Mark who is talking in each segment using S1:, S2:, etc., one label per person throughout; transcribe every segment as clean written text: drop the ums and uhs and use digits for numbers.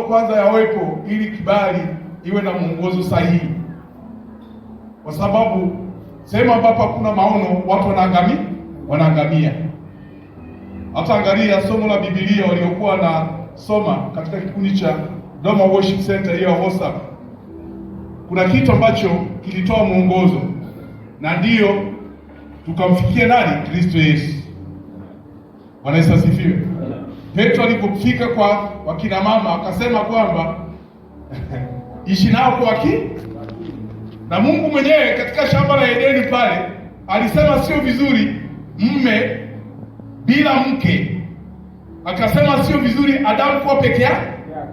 S1: kwanza yawepo ili kibali iwe na mwongozo sahihi, kwa sababu sehemu ambapo hakuna maono watu wanaangamia. Hata angalia somo la Biblia waliokuwa na soma katika kikundi cha Doma Worship Center hiyo WhatsApp, kuna kitu ambacho kilitoa mwongozo, na ndiyo tukamfikia nani? Kristo Yesu. Bwana Yesu asifiwe. Petro alipofika kwa wakina mama akasema kwamba ishi nao kwa na Mungu mwenyewe katika shamba la Edeni pale alisema sio vizuri mme bila mke, akasema sio vizuri Adamu kuwa peke yake.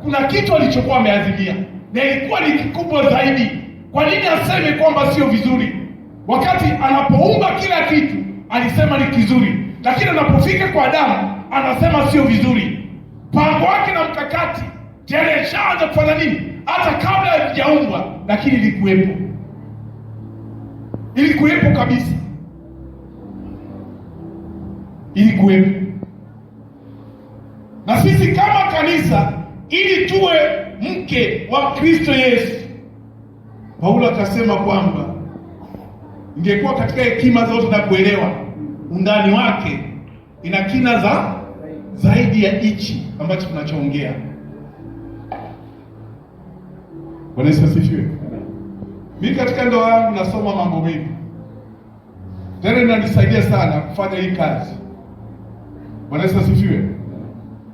S1: Kuna kitu alichokuwa ameazimia na ilikuwa ni kikubwa zaidi. Kwa nini aseme kwamba sio vizuri, wakati anapoumba kila kitu alisema ni kizuri, lakini anapofika kwa Adamu anasema sio vizuri? Mpango wake na mkakati tayari alishaanza kufanya nini, hata kabla hajaumbwa, lakini ilikuwepo kabisa, ilikuwepo. Na sisi kama kanisa, ili tuwe mke wa Kristo Yesu, Paulo akasema kwamba ingekuwa katika hekima zote na kuelewa undani wake, ina kina zaidi ya hichi ambacho tunachoongea. Bwana Yesu asifiwe. Mimi katika ndoa yangu nasoma mambo mengi, tena inanisaidia sana kufanya hii kazi. Bwana Yesu asifiwe.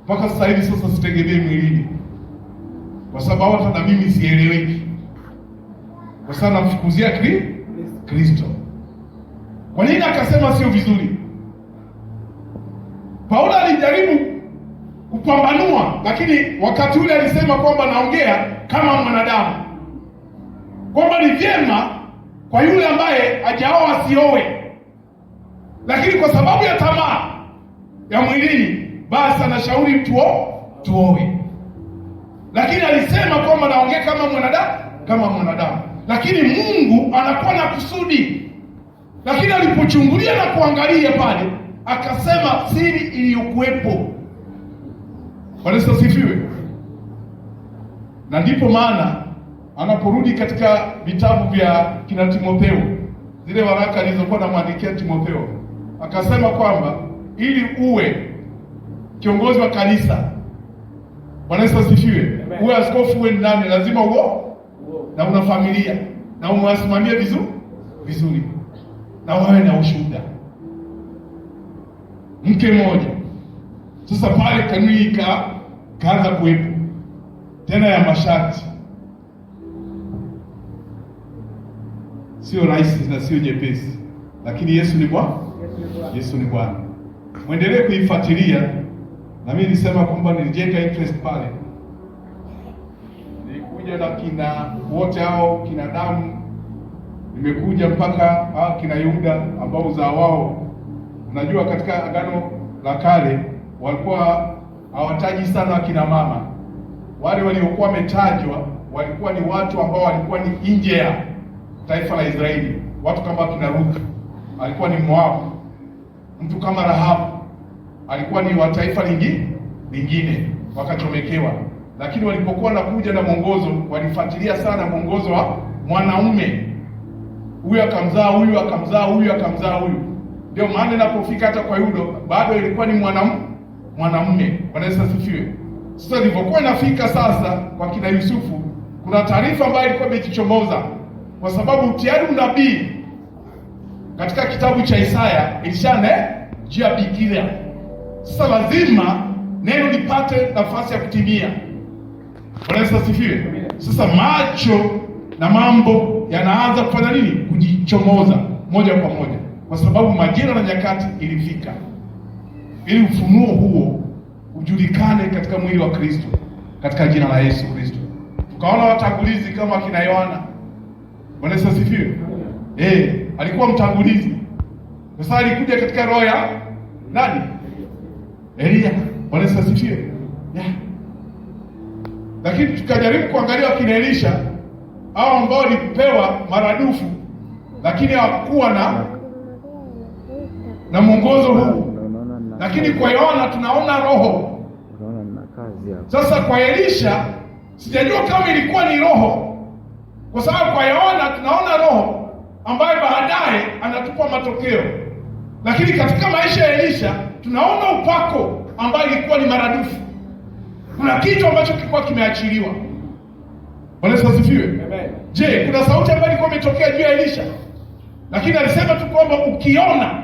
S1: Mpaka sasa hivi sasa sitegemei mwilini, kwa sababu hata na mimi sieleweki, kwa sababu namfukuzia Kristo. Kwa nini akasema sio vizuri? Paulo alijaribu kupambanua, lakini wakati ule alisema kwamba naongea kama mwanadamu, kwamba ni vyema kwa yule ambaye hajaoa asioe, lakini kwa sababu ya tamaa ya mwilini basi anashauri tuoe. Lakini alisema kwamba naongea kama mwanadamu, lakini Mungu anakuwa na kusudi. Lakini alipochungulia na kuangalia pale, akasema siri iliyokuwepo. Bwana Yesu asifiwe. Na ndipo maana anaporudi katika vitabu vya kina Timotheo, zile waraka alizokuwa anamwandikia Timotheo, akasema kwamba ili uwe kiongozi wa kanisa, Bwana Yesu asifiwe, uwe askofu, uwe nani, lazima na una familia na umewasimamia vizuri na wawe na ushuhuda. Mke mmoja. Sasa pale kanuni kaanza kuwepo tena ya masharti, sio rahisi na sio nyepesi, lakini Yesu ni Bwana. Muendelee kuifuatilia. Na mimi nilisema kwamba nilijenga interest pale, nilikuja na kina wote hao kina damu, nimekuja mpaka kina Yuda ambao uzao wao, unajua katika Agano la Kale walikuwa hawataji sana akina mama. Wale waliokuwa wametajwa walikuwa ni watu ambao walikuwa ni nje ya taifa la Israeli. Watu kama kina Ruth alikuwa ni Moabu, mtu kama Rahabu alikuwa ni wa taifa lingine wakachomekewa. Lakini walipokuwa nakuja na mwongozo, walifuatilia sana mwongozo wa mwanaume. Huyu akamzaa huyu, akamzaa huyu, akamzaa huyu. Ndio maana inapofika hata kwa Yuda bado ilikuwa ni mwanamume. Bwana Yesu asifiwe. Sasa ilipokuwa inafika sasa kwa kina Yusufu, kuna taarifa ambayo ilikuwa imejichomoza, kwa sababu tayari unabii katika kitabu cha Isaya ilishanajia bikira. Sasa lazima neno lipate nafasi ya kutimia. Bwana Yesu asifiwe. Sasa macho na mambo yanaanza kufanya nini? Kujichomoza moja kwa moja, kwa sababu majira na nyakati ilifika, ili ufunuo huo ujulikane katika mwili wa Kristo, katika jina la Yesu Kristo. Tukaona watangulizi kama kina Yohana. Bwana Yesu asifiwe. Alikuwa mtangulizi. Sasa alikuja katika roho ya nani? Elia. Bwana Yesu asifiwe. Lakini tukajaribu kuangalia kina Elisha, hao ambao walipewa maradufu, lakini hawakuwa na mwongozo huu. Lakini kwa Yohana tunaona roho. Sasa kwa Elisha Sijajua kama ilikuwa ni roho, kwa sababu kwa Yohana tunaona roho ambaye baadaye anatupa matokeo, lakini katika maisha ya Elisha tunaona upako ambaye ilikuwa ni maradufu. Kuna kitu ambacho kilikuwa kimeachiliwa. Bwana Yesu asifiwe. Amen. Je, kuna sauti ambayo ilikuwa imetokea juu ya Elisha? Lakini alisema tu kwamba ukiona,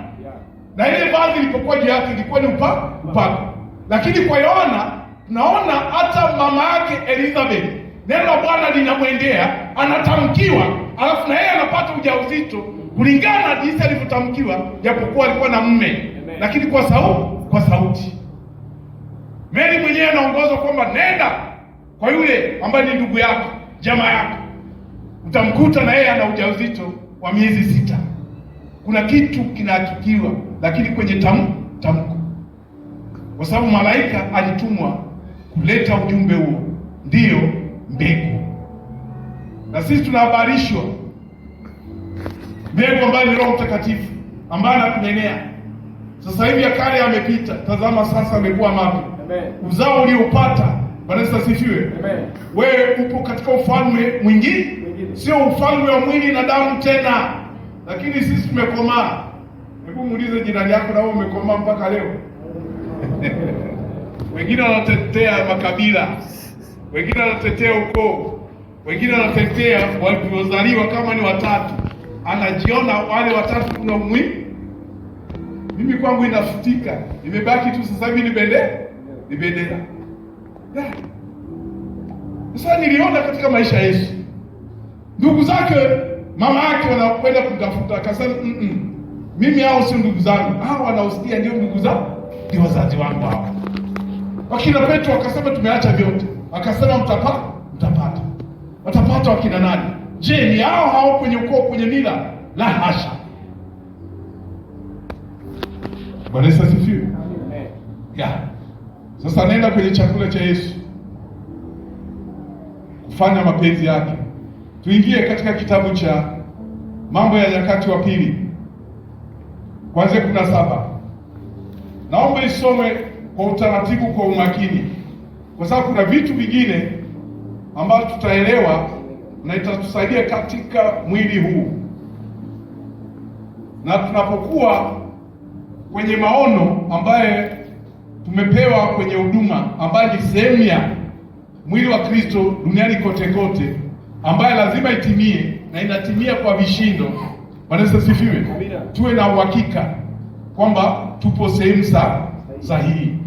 S1: na ile vazi ilipokuwa juu yake ilikuwa ni upako. Lakini kwa Yohana tunaona hata mama yake Elizabeth, neno la Bwana linamwendea, anatamkiwa, alafu na yeye anapata ujauzito kulingana na jinsi alivyotamkiwa, japokuwa alikuwa na mume, lakini kwa sauti. Mary mwenyewe anaongozwa kwamba nenda kwa yule ambaye ni ndugu yako, jamaa yako, utamkuta na yeye ana ujauzito wa miezi 6. Kuna kitu kinahakikiwa, lakini kwenye tamko, kwa sababu malaika alitumwa kuleta ujumbe huo, ndiyo mbegu. Na sisi tunahabarishwa mbegu ambayo ni Roho Mtakatifu ambaye anatunenea. Sasa hivi ya kale yamepita, tazama sasa amekuwa mapya. Uzao uliopata, Bwana Yesu asifiwe. Wewe upo katika ufalme mwingine, sio ufalme wa mwili na damu tena, lakini sisi tumekomaa. Hebu muulize jirani yako, na wewe umekomaa mpaka leo? Wengine wanatetea makabila, wengine wanatetea ukoo, wengine wanatetea waliozaliwa kama ni watatu, anajiona wale watatu kuna umuhimu. Mimi kwangu inafutika, imebaki tu sasa hivi ni bendera. Sasa niliona katika maisha ya Yesu, ndugu zake, mama yake wanakwenda kumtafuta, akasema mimi hao sio ndugu zangu, hao wanaosikia ndio ndugu zangu, ndio wazazi wangu hao. Wakina Petro akasema tumeacha vyote, akasema mtapata. Watapata wakina nani? Je, ni hao kwenye ukoo, kwenye mila? La hasha. Bwana Yesu asifiwe. Sasa nenda kwenye chakula cha Yesu, kufanya mapenzi yake. Tuingie katika kitabu cha Mambo ya Nyakati wa Pili, kuanzia 17. Naomba isome kwa utaratibu, kwa umakini, kwa sababu kuna vitu vingine ambavyo tutaelewa na itatusaidia katika mwili huu, na tunapokuwa kwenye maono ambaye tumepewa kwenye huduma, ambaye ni sehemu ya mwili wa Kristo duniani kote kote, ambaye lazima itimie na inatimia kwa vishindo. Bwana Yesu asifiwe. Tuwe na uhakika kwamba tupo sehemu sahihi,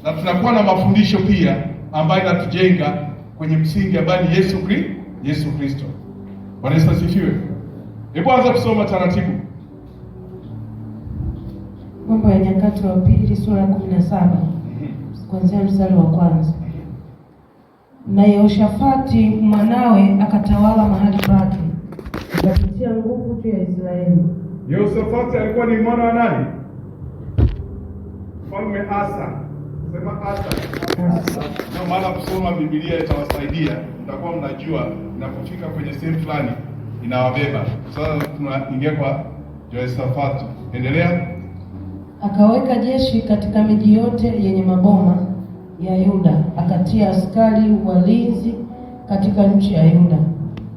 S1: na tunakuwa na mafundisho pia ambayo inatujenga kwenye msingi ambaye ni Yesu Kristo. Bwana Yesu asifiwe. Hebu anza kusoma taratibu.
S2: Mambo ya Nyakati wa Pili sura ya 17 kuanzia mstari wa 1. Na Yehoshafati mwanawe akatawala mahali pake, akatia nguvu juu ya Israeli.
S1: Yehoshafati alikuwa ni mwana wa nani? Mfalme Asa. Sema Asa. Na maana kusoma Biblia itawasaidia, mtakuwa mnajua inapofika kwenye sehemu fulani inawabeba. Sasa tunaingia kwa Yehoshafati. Endelea.
S2: Akaweka jeshi katika miji yote yenye maboma ya Yuda, akatia askari walinzi katika nchi ya Yuda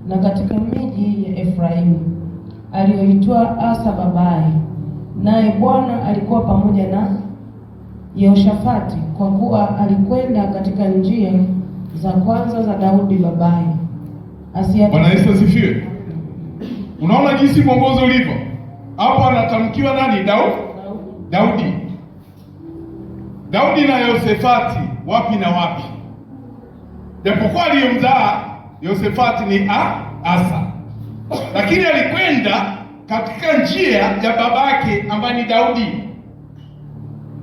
S2: na katika miji ya Efraimu aliyoitoa Asa babaye. Naye Bwana alikuwa pamoja na Yehoshafati, kwa kuwa alikwenda katika njia za kwanza za Daudi babaye.
S1: Bwana Yesu asifiwe. Unaona jinsi mwongozo ulivyo hapo, anatamkiwa nani? Daudi na Yehoshafati, wapi na wapi? Japokuwa aliyemzaa Yehoshafati ni Asa, lakini alikwenda katika njia ya babake ambaye ni Daudi.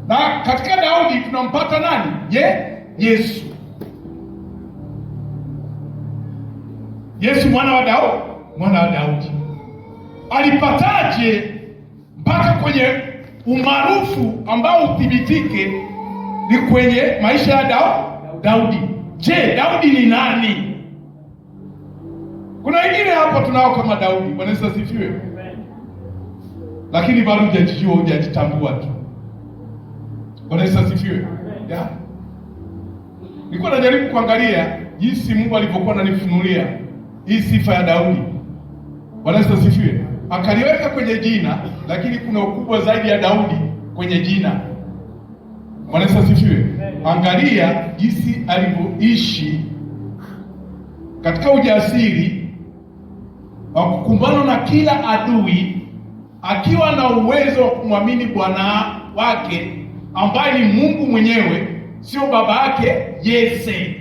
S1: Na katika Daudi tunampata nani? Yesu. Yesu mwana wa Daudi. Alipataje mpaka kwenye umaarufu ambao uthibitike ni kwenye maisha ya Daudi? Je, Daudi ni nani? Kuna wengine hapa tunao kama Daudi. Bwana Yesu asifiwe. Lakini bado hujajijua, hujajitambua tu. Bwana Yesu asifiwe. Nilikuwa najaribu kuangalia jinsi Mungu alivyokuwa ananifunulia hii sifa ya Daudi. Bwana Yesu asifiwe. Akaliweka kwenye jina, lakini kuna ukubwa zaidi ya Daudi kwenye jina. Bwana Yesu asifiwe. Angalia jinsi alivyoishi katika ujasiri wa kukumbana na kila adui, akiwa na uwezo wa kumwamini Bwana wake ambaye ni Mungu mwenyewe, sio baba yake Yese.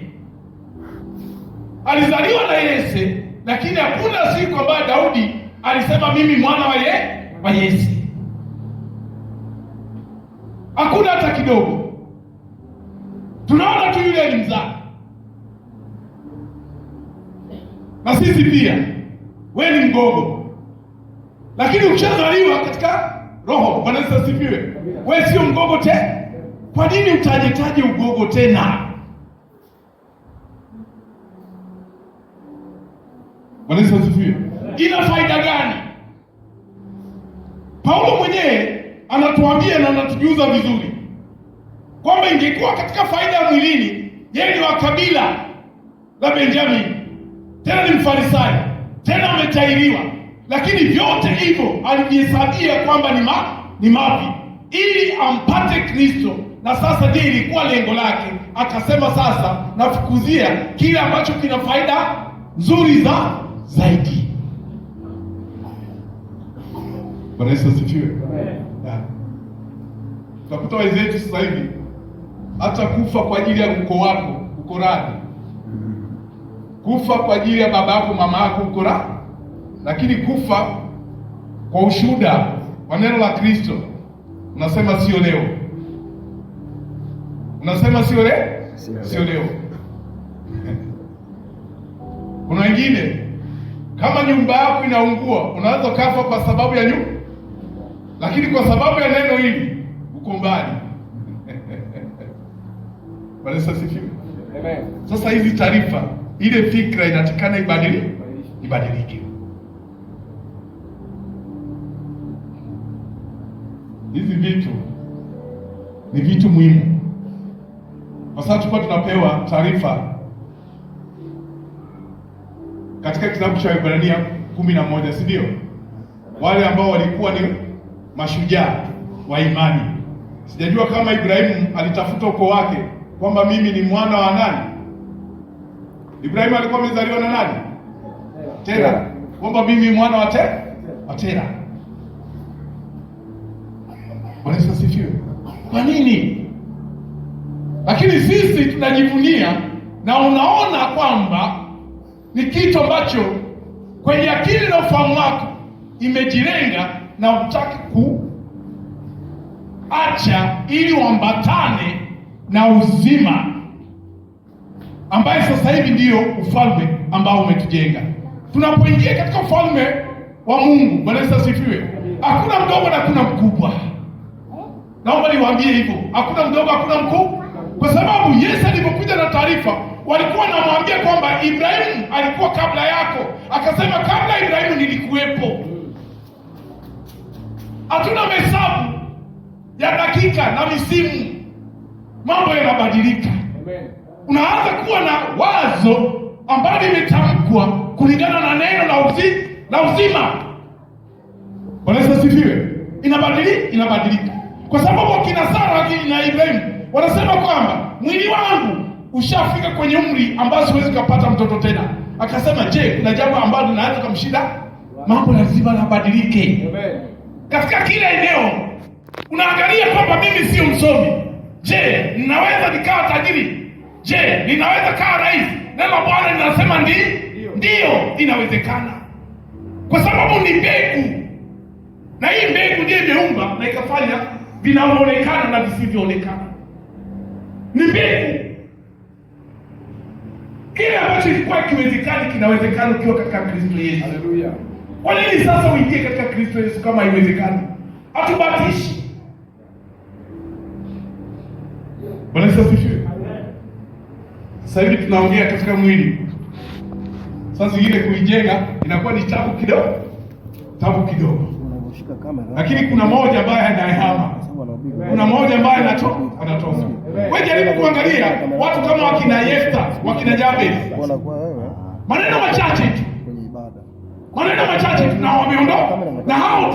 S1: Alizaliwa na Yese, lakini hakuna siku ambayo Daudi alisema mimi mwana wa Yese. Hakuna hata kidogo. Tunaona tu yule alimzaa. Na sisi pia, wewe ni mgogo, lakini ukishazaliwa katika roho, Bwana Yesu asifiwe, wewe sio mgogo tena. Kwa nini utajitaje ugogo tena? Bwana Yesu asifiwe. Ina faida gani? Paulo mwenyewe anatuambia na anatujuza vizuri kwamba ingekuwa katika faida ya mwilini, yeye ni wa kabila la Benjamin, tena ni Mfarisayo, tena ametahiriwa, lakini vyote hivyo alijihesabia kwamba ni mavi ili ampate Kristo. Na sasa ndiye ilikuwa lengo lake, akasema sasa nafukuzia kile ambacho kina faida nzuri zaidi. Bwana Yesu asifiwe. Utakuta wenzetu sasa hivi hata kufa kwa ajili ya ukoo wako uko radhi, kufa kwa ajili ya baba yako mama yako uko radhi, lakini kufa kwa ushuhuda wa neno la Kristo unasema sio leo. Unasema sio leo. Kuna wengine kama nyumba yako inaungua, unaweza kafa kwa sababu ya nyumba, lakini kwa sababu ya neno hili uko mbali. Bwana Yesu asifiwe. Amen. Sasa hizi taarifa, ile fikra inatakana ibadilike. Hizi vitu ni vitu muhimu. Kwa sababu tulikuwa tunapewa taarifa katika kitabu cha Ibrania 11, si ndio? Wale ambao walikuwa ni mashujaa wa imani. Sijajua kama Ibrahimu alitafuta ukoo wake kwamba mimi ni mwana wa nani? Ibrahimu alikuwa amezaliwa na nani? Tera. Kwamba mimi ni mwana wa Tera. Bwana Yesu asifiwe. Kwa nini? Lakini sisi tunajivunia na unaona kwamba ni kitu ambacho kwenye akili na ufahamu wako imejilenga na utaki kuacha ili uambatane na uzima ambaye sasa hivi ndiyo ufalme ambao umetujenga. Tunapoingia katika ufalme wa Mungu, Bwana Yesu asifiwe, hakuna mdogo na hakuna mkubwa. Naomba niwaambie hivyo, hakuna mdogo, hakuna mkubwa, kwa sababu Yesu alipokuja na taarifa walikuwa wanamwambia kwamba Ibrahimu alikuwa kabla yako. Akasema kabla Ibrahimu nilikuwepo. Hatuna hesabu ya dakika na misimu, mambo yanabadilika. Amen. Unaanza kuwa na wazo ambalo limetamkwa kulingana na neno la uzima. Bwana Yesu asifiwe. Inabadilika. Kwa sababu akina Sara na Ibrahimu wanasema kwamba mwili wangu ushafika kwenye umri ambao siwezi kupata mtoto tena. Akasema, je, kuna jambo ambalo linaweza kumshinda? Mambo lazima yabadilike. Amen. Katika kila eneo unaangalia kwamba mimi sio msomi. Je, ninaweza nikawa tajiri? Je, ninaweza kawa rais? Neno la Bwana linasema ndio, inawezekana. Kwa sababu ni mbegu. Na hii mbegu ndiyo imeumba na ikafanya vinaonekana na visivyoonekana. Ni mbegu. Kile ambacho kilikuwa kiwezekani kinawezekana ukiwa katika Kristo Yesu. Haleluya. Kwa nini sasa uingie katika Kristo Yesu kama haiwezekani? Hatubatishi. Bwana Yesu asifiwe. Sasa hivi tunaongea katika mwili. Sasa ile kuijenga inakuwa ni tabu kidogo. Lakini kuna moja ambaye anayehama. kuna mmoja ambaye anatoka. Wewe jaribu kuangalia watu kama wakina Yefta, wakina Jabez, maneno machache tu, maneno machache tu na wameondoka, na hao